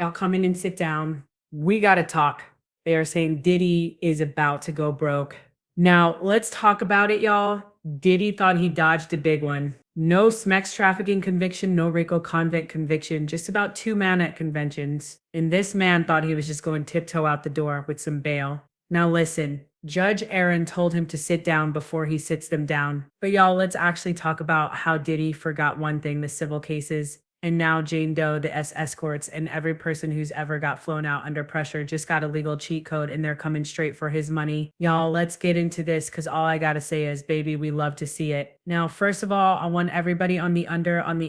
Y'all come in and sit down. We got to talk. They are saying Diddy is about to go broke. Now, let's talk about it, y'all. Diddy thought he dodged a big one. No Smex trafficking conviction, no Rico convict conviction, just about 2 man at conventions. And this man thought he was just going tiptoe out the door with some bail. Now listen, Judge Aaron told him to sit down before he sits them down. But y'all, let's actually talk about how Diddy forgot one thing, the civil cases. And now Jane Doe, the escorts, and every person who's ever got flown out under pressure just got a legal cheat code and they're coming straight for his money. Y'all, let's get into this because all I gotta say is, baby, we love to see it. Now, first of all, I want everybody on the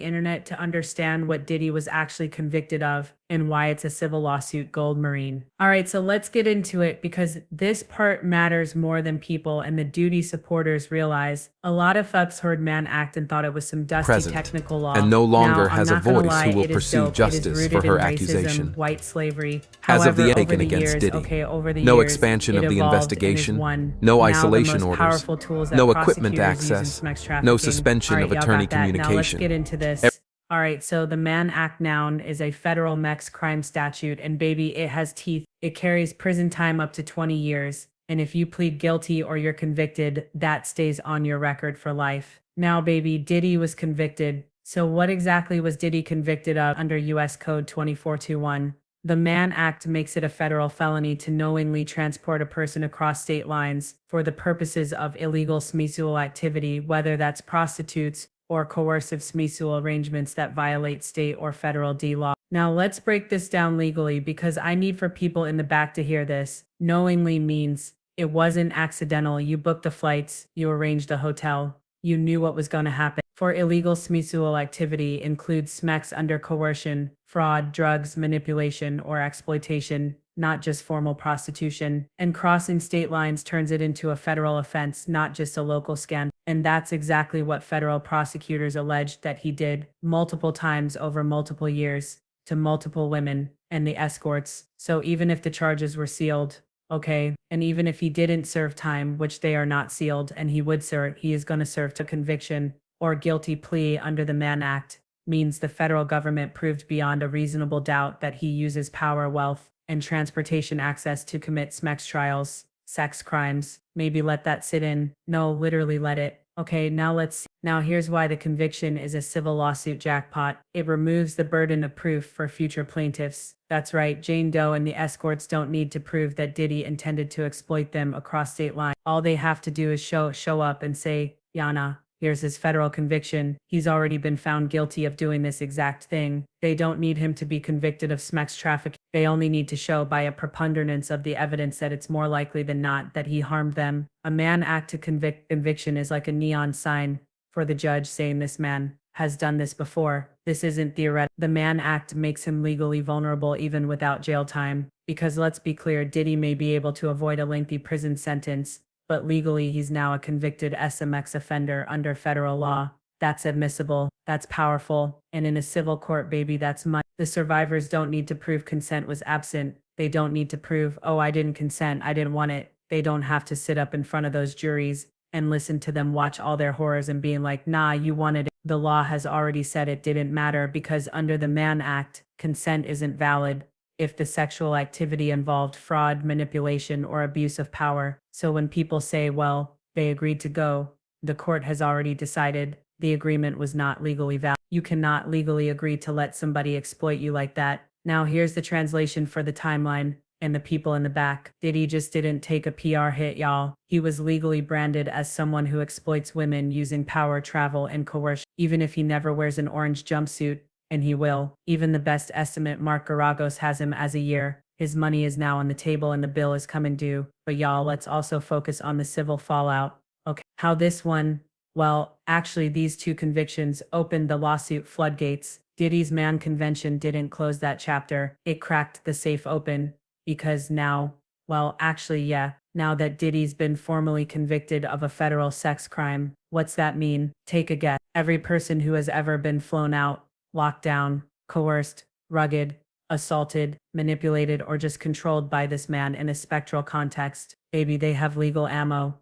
internet to understand what Diddy was actually convicted of and why it's a civil lawsuit, Gold Marine. All right, so let's get into it because this part matters more than people and the duty supporters realize. A lot of fucks heard Mann Act and thought it was some dusty technical law. And no longer now, has a voice who will pursue justice for her accusation. White slavery. As of the However, taken against Diddy, no expansion of the investigation, no isolation orders, no equipment access, no suspension of attorney communication. Now let's get into this. All right, so the Mann Act noun is a federal Mex crime statute, and baby, it has teeth. It carries prison time up to 20 years. And if you plead guilty or you're convicted, that stays on your record for life. Now, baby, Diddy was convicted. So what exactly was Diddy convicted of under U.S. Code 2421? The Mann Act makes it a federal felony to knowingly transport a person across state lines for the purposes of illegal sexual activity, whether that's prostitutes or coercive sexual arrangements that violate state or federal D law. Now let's break this down legally because I need for people in the back to hear this. Knowingly means it wasn't accidental. You booked the flights, you arranged a hotel, you knew what was going to happen. For illegal sexual activity includes smex under coercion, fraud, drugs, manipulation, or exploitation, not just formal prostitution. And crossing state lines turns it into a federal offense, not just a local scandal. And that's exactly what federal prosecutors alleged that he did multiple times over multiple years to multiple women and the escorts. So even if the charges were sealed, okay, and even if he didn't serve time, which they are not sealed, and he would serve, he is going to serve to conviction or guilty plea under the Mann Act, means the federal government proved beyond a reasonable doubt that he uses power, wealth, and transportation access to commit smex trials, sex crimes. Maybe let that sit in. No, literally let it. Okay, now let's see. Now here's why the conviction is a civil lawsuit jackpot. It removes the burden of proof for future plaintiffs. That's right, Jane Doe and the escorts don't need to prove that Diddy intended to exploit them across state lines. All they have to do is show up and say, Yana, here's his federal conviction. He's already been found guilty of doing this exact thing. They don't need him to be convicted of smex trafficking. They only need to show by a preponderance of the evidence that it's more likely than not that he harmed them. A Mann Act to conviction is like a neon sign for the judge saying this man has done this before. This isn't theoretical. The Mann Act makes him legally vulnerable even without jail time. Because let's be clear, Diddy may be able to avoid a lengthy prison sentence, but legally he's now a convicted SMX offender under federal law. That's admissible, that's powerful, and in a civil court, baby, that's money. The survivors don't need to prove consent was absent. They don't need to prove, oh, I didn't consent, I didn't want it. They don't have to sit up in front of those juries and listen to them watch all their horrors and being like, nah, you wanted it. The law has already said it didn't matter because under the Mann Act, consent isn't valid if the sexual activity involved fraud, manipulation, or abuse of power. So when people say, well, they agreed to go, the court has already decided the agreement was not legally valid. You cannot legally agree to let somebody exploit you like that. Now here's the translation for the timeline and the people in the back. Diddy just didn't take a PR hit, y'all. He was legally branded as someone who exploits women using power, travel, and coercion. Even if he never wears an orange jumpsuit, and he will. Even the best estimate, Mark Garagos, has him as a year. His money is now on the table and the bill is coming due. But y'all, let's also focus on the civil fallout. Okay, how this one? Well, actually, these two convictions opened the lawsuit floodgates. Diddy's Mann convention didn't close that chapter. It cracked the safe open because now, well, actually, yeah, now that Diddy's been formally convicted of a federal sex crime, what's that mean? Take a guess. Every person who has ever been flown out, locked down, coerced, rugged, assaulted, manipulated, or just controlled by this man in a spectral context. Baby, they have legal ammo.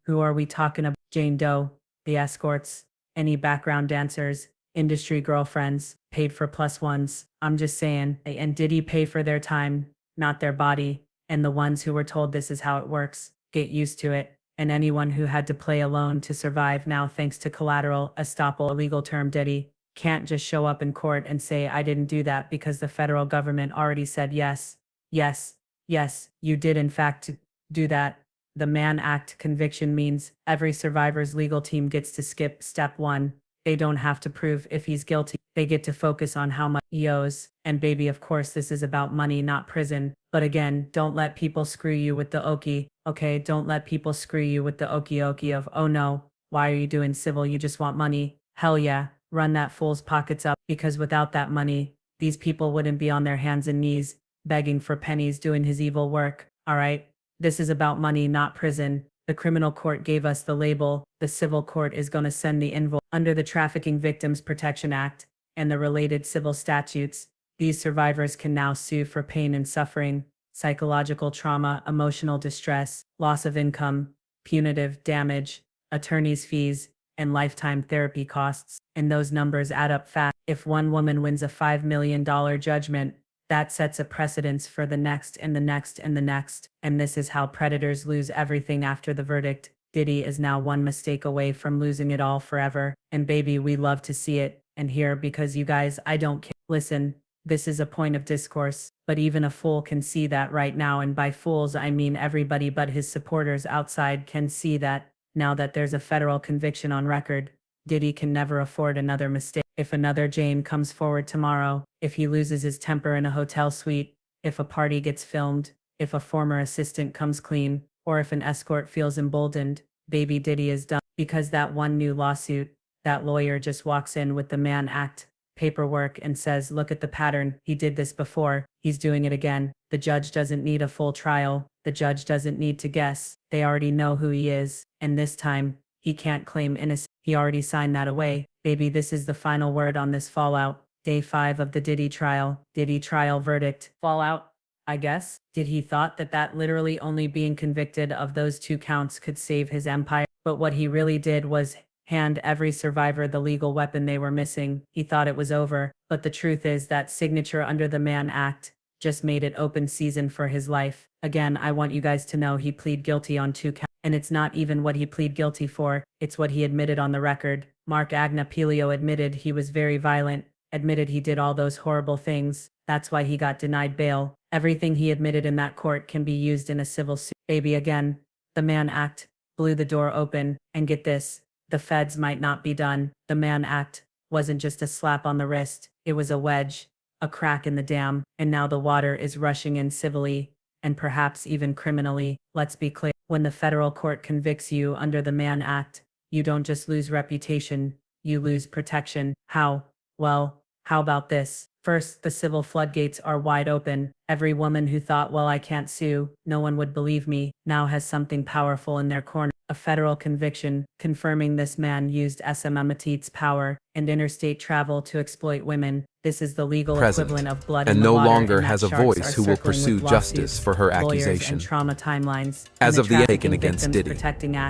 Who are we talking about? Jane Doe, the escorts, any background dancers, industry girlfriends, paid for plus ones. I'm just saying. And did he pay for their time, not their body? And the ones who were told this is how it works, get used to it. And anyone who had to play alone to survive now thanks to collateral estoppel, a legal term Diddy, can't just show up in court and say I didn't do that because the federal government already said yes, yes, yes, you did in fact do that. The Mann Act conviction means every survivor's legal team gets to skip step one. They don't have to prove if he's guilty. They get to focus on how much he owes. And baby, of course, this is about money, not prison. But again, don't let people screw you with the okie, okay? Don't let people screw you with the okie of, oh no, why are you doing civil? You just want money. Hell yeah, run that fool's pockets up, because without that money, these people wouldn't be on their hands and knees, begging for pennies doing his evil work, all right? This is about money, not prison. The criminal court gave us the label. The civil court is going to send the invoice. Under the Trafficking Victims Protection Act and the related civil statutes, these survivors can now sue for pain and suffering, psychological trauma, emotional distress, loss of income, punitive damage, attorney's fees, and lifetime therapy costs. And those numbers add up fast. If one woman wins a $5 million judgment, that sets a precedence for the next and the next and the next. And this is how predators lose everything after the verdict. Diddy is now one mistake away from losing it all forever. And baby, we love to see it and hear, because you guys, I don't care. Listen, this is a point of discourse, but even a fool can see that right now. And by fools, I mean everybody but his supporters outside can see that now that there's a federal conviction on record. Diddy can never afford another mistake. If another Jane comes forward tomorrow, if he loses his temper in a hotel suite, if a party gets filmed, if a former assistant comes clean, or if an escort feels emboldened, baby Diddy is done. Because that one new lawsuit, that lawyer just walks in with the Mann Act paperwork and says, look at the pattern. He did this before. He's doing it again. The judge doesn't need a full trial. The judge doesn't need to guess. They already know who he is. And this time, he can't claim innocence. He already signed that away. Baby, this is the final word on this fallout. Day 5 of the Diddy trial. Diddy trial verdict. Fallout, I guess. Did he thought that literally only being convicted of those 2 counts could save his empire? But what he really did was hand every survivor the legal weapon they were missing. He thought it was over. But the truth is that signature under the Mann Act just made it open season for his life. Again, I want you guys to know he plead guilty on 2 counts. And it's not even what he plead guilty for, it's what he admitted on the record. Mark Agnapilio admitted he was very violent, admitted he did all those horrible things. That's why he got denied bail. Everything he admitted in that court can be used in a civil suit. Baby, again, the Mann Act blew the door open. And get this, the feds might not be done. The Mann Act wasn't just a slap on the wrist, it was a wedge, a crack in the dam. And now the water is rushing in civilly, and perhaps even criminally. Let's be clear. When the federal court convicts you under the Mann Act, you don't just lose reputation, you lose protection. How? Well, how about this? First, the civil floodgates are wide open. Every woman who thought, well, I can't sue, no one would believe me, now has something powerful in their corner. A federal conviction confirming this man used SMMT's power and interstate travel to exploit women. This is the legal equivalent of blood and in the no water, longer and has a voice who will pursue justice for her accusation. And trauma timelines. As And of the taken against Diddy,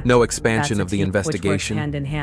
no expansion of the investigation,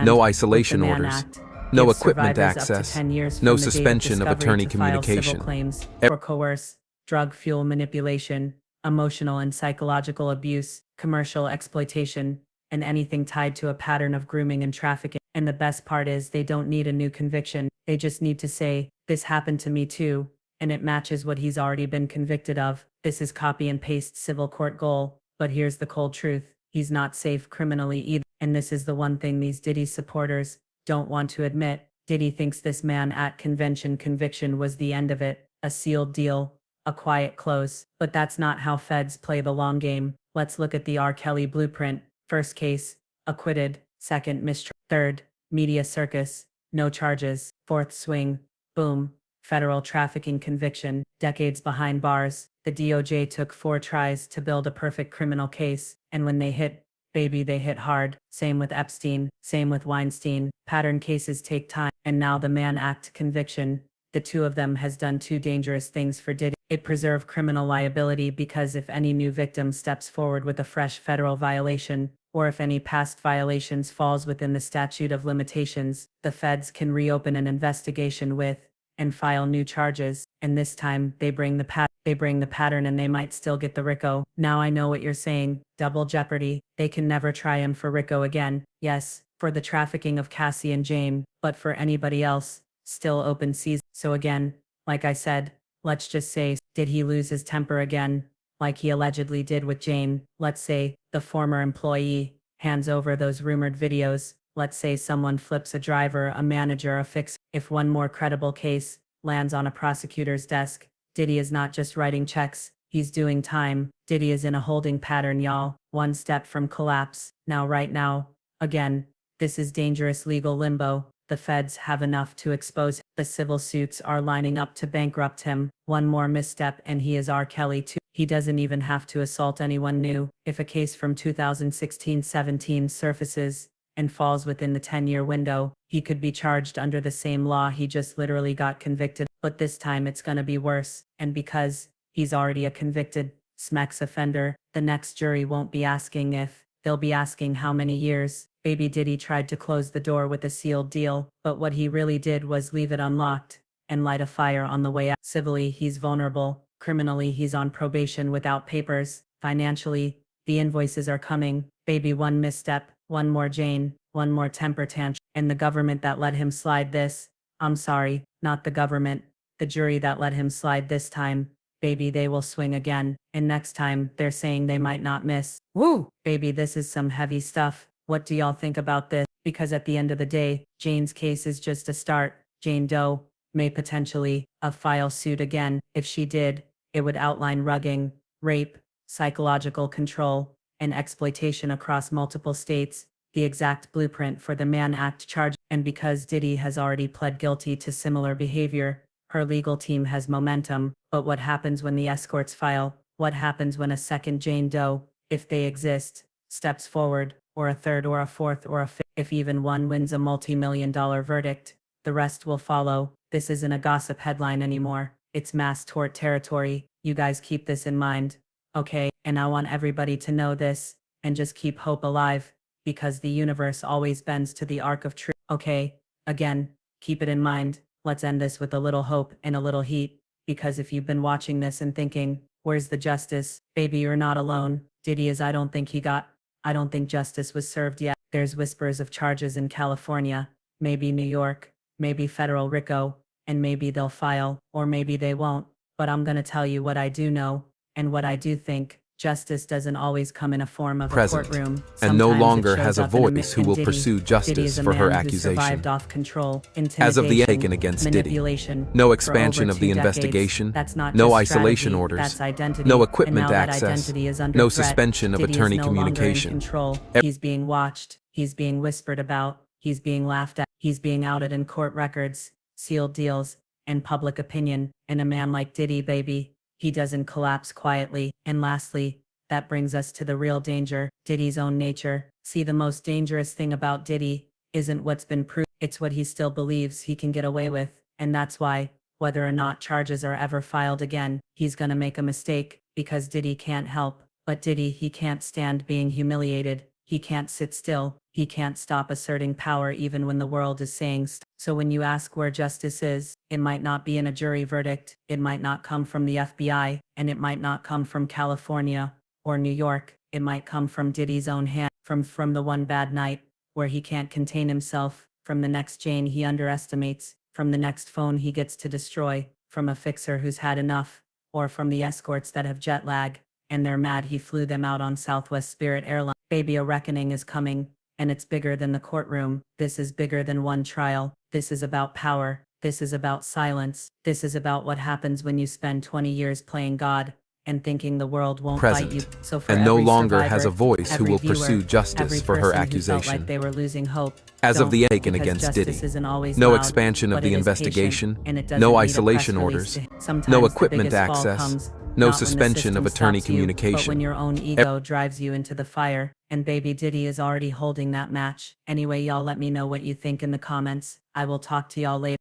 no isolation orders, no equipment access, no suspension of attorney communication. Claims or coerce, drug fuel manipulation, emotional and psychological abuse, commercial exploitation, and anything tied to a pattern of grooming and trafficking. And the best part is they don't need a new conviction. They just need to say, this happened to me too, and it matches what he's already been convicted of. This is copy and paste civil court goal. But here's the cold truth. He's not safe criminally either. And this is the one thing these Diddy supporters don't want to admit. Diddy thinks this Mann Act conviction was the end of it, a sealed deal, a quiet close. But that's not how feds play the long game. Let's look at the R. Kelly blueprint. First case, acquitted. Second, mistrial. Third, media circus, no charges. Fourth swing, boom, federal trafficking conviction. Decades behind bars. The DOJ took 4 tries to build a perfect criminal case, and when they hit, baby, they hit hard. Same with Epstein, same with Weinstein. Pattern cases take time, and now the Mann Act conviction. The 2 of them has done 2 dangerous things for Diddy. It preserved criminal liability because if any new victim steps forward with a fresh federal violation, or if any past violations falls within the statute of limitations, the feds can reopen an investigation with and file new charges. And this time they bring the pattern and they might still get the Rico. Now I know what you're saying. Double jeopardy. They can never try him for Rico again. Yes, for the trafficking of Cassie and Jane, but for anybody else, still open season. So again, like I said, let's just say, did he lose his temper again? Like he allegedly did with Jane. Let's say the former employee hands over those rumored videos. Let's say someone flips a driver, a manager, a fixer. If one more credible case lands on a prosecutor's desk, Diddy is not just writing checks, he's doing time. Diddy is in a holding pattern, y'all. One step from collapse. Now, right now, again, this is dangerous legal limbo. The feds have enough to expose him. The civil suits are lining up to bankrupt him. One more misstep and he is R. Kelly too. He doesn't even have to assault anyone new. If a case from 2016-17 surfaces and falls within the 10-year window, he could be charged under the same law he just literally got convicted. But this time it's gonna be worse. And because he's already a convicted SMEX offender, the next jury won't be asking if, they'll be asking how many years. Baby Diddy tried to close the door with a sealed deal, but what he really did was leave it unlocked and light a fire on the way out. Civilly, he's vulnerable. Criminally, he's on probation without papers. Financially, the invoices are coming. Baby, one misstep, one more Jane, one more temper tantrum. And the government that let him slide this, I'm sorry, not the government, the jury that let him slide this time, baby, they will swing again. And next time, they're saying they might not miss. Woo! Baby, this is some heavy stuff. What do y'all think about this? Because at the end of the day, Jane's case is just a start. Jane Doe may potentially file suit again. If she did, it would outline rugging, rape, psychological control, and exploitation across multiple states, the exact blueprint for the Mann Act charge. And because Diddy has already pled guilty to similar behavior, her legal team has momentum. But what happens when the escorts file? What happens when a second Jane Doe, if they exist, steps forward, or a third or a fourth or a fifth? If even one wins a multi-million-dollar verdict, the rest will follow. This isn't a gossip headline anymore. It's mass tort territory. You guys keep this in mind, okay? And I want everybody to know this, and just keep hope alive, because the universe always bends to the arc of truth, okay? Again, keep it in mind. Let's end this with a little hope and a little heat, because if you've been watching this and thinking, where's the justice? Baby, you're not alone. Diddy is I don't think justice was served yet. There's whispers of charges in California, maybe New York, maybe federal RICO, and maybe they'll file, or maybe they won't. But I'm gonna tell you what I do know, and what I do think. Justice doesn't always come in a form of a courtroom. And no Sometimes longer it shows has a up in voice who will Diddy. pursue Diddy justice is a for her man who accusation. survived off control, As of the intimidation, Aiken against Diddy, manipulation no for expansion over of the 2 decades. investigation, That's not no just isolation strategy, orders, that's identity. no And equipment now that access, identity is under no threat. suspension of Diddy attorney is no longer in communication. control. He's being watched, he's being whispered about, he's being laughed at, he's being outed in court records, sealed deals, and public opinion. And a man like Diddy, baby, he doesn't collapse quietly. And lastly, that brings us to the real danger, Diddy's own nature. See, the most dangerous thing about Diddy isn't what's been proved, it's what he still believes he can get away with. And that's why, whether or not charges are ever filed again, he's gonna make a mistake, because Diddy can't help. But Diddy, he can't stand being humiliated. He can't sit still. He can't stop asserting power even when the world is saying stop. So when you ask where justice is, it might not be in a jury verdict. It might not come from the FBI, and it might not come from California or New York. It might come from Diddy's own hand, from the one bad night where he can't contain himself, from the next Jane he underestimates, from the next phone he gets to destroy, from a fixer who's had enough, or from the escorts that have jet lag, and they're mad he flew them out on Southwest Spirit Airlines. Baby, a reckoning is coming, and it's bigger than the courtroom. This is bigger than one trial. This is about power. This is about silence. This is about what happens when you spend 20 years playing God and thinking the world won't bite you. So for and no every longer survivor, has a voice who every will viewer, pursue justice every for her person who felt accusation. like they were losing hope. As of the Don't, Aiken because against Diddy, justice isn't always no loud, expansion of but the it is investigation, patient, and it doesn't no need a isolation press orders, release Sometimes no the equipment biggest fall access, comes no not when the suspension of system attorney stops you, but when communication. your own ego drives you into the fire. And baby Diddy is already holding that match. Anyway, y'all let me know what you think in the comments. I will talk to y'all later.